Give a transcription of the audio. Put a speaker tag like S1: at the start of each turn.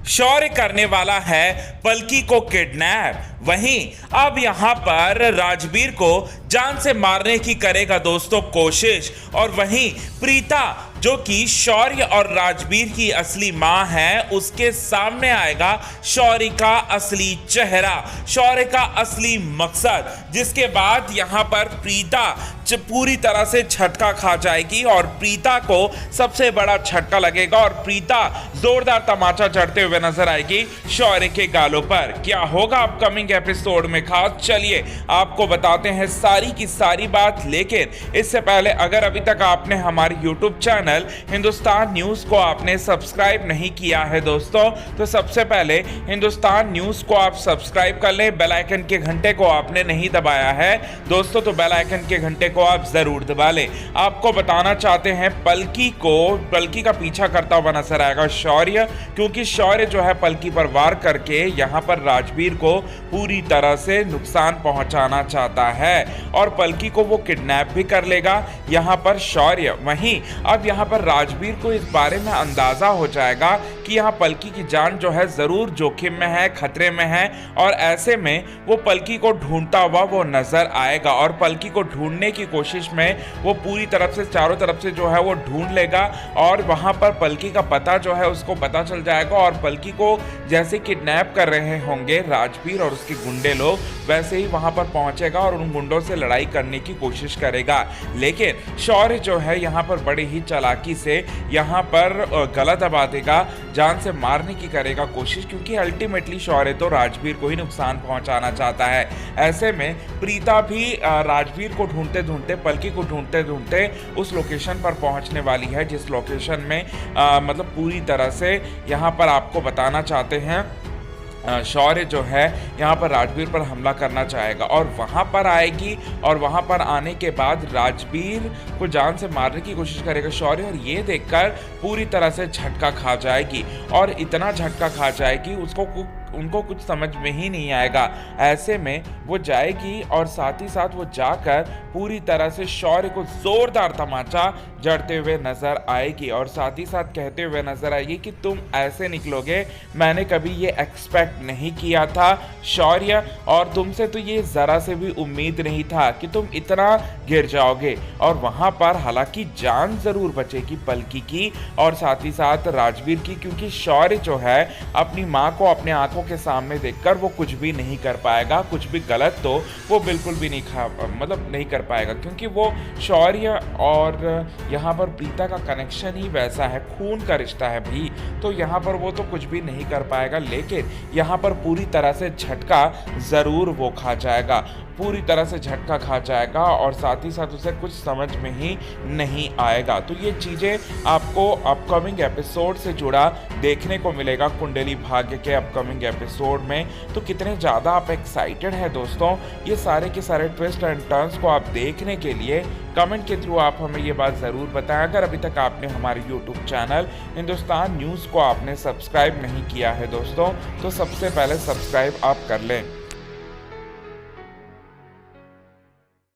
S1: शौर्य करने वाला है पलकी को किडनैप। वहीं अब यहां पर राजवीर को जान से मारने की करेगा दोस्तों कोशिश। और वहीं प्रीता जो कि शौर्य और राजवीर की असली मां है, उसके सामने आएगा शौर्य का असली चेहरा, शौर्य का असली मकसद, जिसके बाद यहां पर प्रीता पूरी तरह से झटका खा जाएगी और प्रीता को सबसे बड़ा झटका लगेगा और प्रीता जोरदार तमाचा जड़ते हुए नजर आएगी शौर्य के गालों पर। क्या होगा अपकमिंग एपिसोड में खास, चलिए आपको बताते हैं सारी की सारी बात। लेकिन इससे पहले अगर अभी तक आपने हमारे YouTube चैनल हिंदुस्तान न्यूज को आपने सब्सक्राइब नहीं किया है दोस्तों, तो सबसे पहले हिंदुस्तान न्यूज को आप सब्सक्राइब कर लें। बेल आइकन के घंटे को आपने नहीं दबाया है दोस्तों, तो बेल आइकन के घंटे को आप जरूर दबा लें। आपको बताना चाहते हैं पलकी का पीछा करता हुआ नजर आएगा शौर्य, क्योंकि शौर्य जो है पलकी पर वार करके यहां पर राजवीर को पूरी तरह से नुकसान पहुंचाना चाहता है और पलकी को वो किडनैप भी कर लेगा यहां पर शौर्य। वहीं अब यहां पर राजवीर को इस बारे में अंदाजा हो जाएगा कि यहां पलकी की जान जो है जरूर जोखिम में है, खतरे में है, और ऐसे में वो पलकी को ढूंढता हुआ वो नजर आएगा और पलकी को ढूंढने की कोशिश में वो पूरी तरफ से चारों तरफ से जो है वो ढूंढ लेगा और वहां पर पलकी का पता जो है उसको पता चल जाएगा और पलकी को जैसे किडनैप कर रहे होंगे राजवीर और उसके गुंडे लोग, वैसे ही वहां पर पहुंचेगा और उन गुंडों से लड़ाई करने की कोशिश करेगा। लेकिन शौर्य जो है यहाँ पर बड़े ही चालाकी से यहाँ पर गला दबा देगा, जान से मारने की करेगा कोशिश, क्योंकि अल्टीमेटली शौर्य तो राजवीर को ही नुकसान पहुंचाना चाहता है। ऐसे में प्रीता भी राजवीर को ढूंढते ढूंढते, पलकी को ढूंढते ढूंढते उस लोकेशन पर पहुंचने वाली है जिस लोकेशन में मतलब पूरी तरह से यहाँ पर आपको बताना चाहते हैं शौर्य जो है यहाँ पर राजवीर पर हमला करना चाहेगा और वहाँ पर आएगी और वहाँ पर आने के बाद राजवीर को जान से मारने की कोशिश करेगा शौर्य, और ये देखकर पूरी तरह से झटका खा जाएगी और इतना झटका खा जाएगी उनको कुछ समझ में ही नहीं आएगा। ऐसे में वो जाएगी और साथ ही साथ वो जाकर पूरी तरह से शौर्य को जोरदार तमाचा जड़ते हुए नजर आएगी और साथ ही साथ कहते हुए नजर आएगी कि तुम ऐसे निकलोगे, मैंने कभी ये एक्सपेक्ट नहीं किया था शौर्य, और तुमसे तो ये जरा से भी उम्मीद नहीं था कि तुम इतना गिर जाओगे। और वहां पर हालांकि जान जरूर बचेगी पलकी की और साथ ही साथ राजवीर की, क्योंकि शौर्य जो है अपनी माँ को अपने आंखों के सामने देखकर वो कुछ भी नहीं कर पाएगा, कुछ भी गलत तो वो बिल्कुल भी नहीं कर पाएगा, क्योंकि वो शौर्य और यहाँ पर प्रीता का कनेक्शन ही वैसा है, खून का रिश्ता है भी, तो यहाँ पर वो तो कुछ भी नहीं कर पाएगा। लेकिन यहाँ पर पूरी तरह से झटका जरूर वो खा जाएगा, पूरी तरह से झटका खा जाएगा और साथ ही साथ उसे कुछ समझ में ही नहीं आएगा। तो ये चीज़ें आपको अपकमिंग एपिसोड से जुड़ा देखने को मिलेगा कुंडली भाग्य के अपकमिंग एपिसोड में। तो कितने ज़्यादा आप एक्साइटेड हैं दोस्तों ये सारे के सारे ट्विस्ट एंड टर्न्स को आप देखने के लिए? कमेंट के थ्रू आप हमें ये बात ज़रूर बताएं। अगर अभी तक आपने हमारे YouTube चैनल हिंदुस्तान न्यूज़ को आपने सब्सक्राइब नहीं किया है दोस्तों, तो सबसे पहले सब्सक्राइब आप कर लें।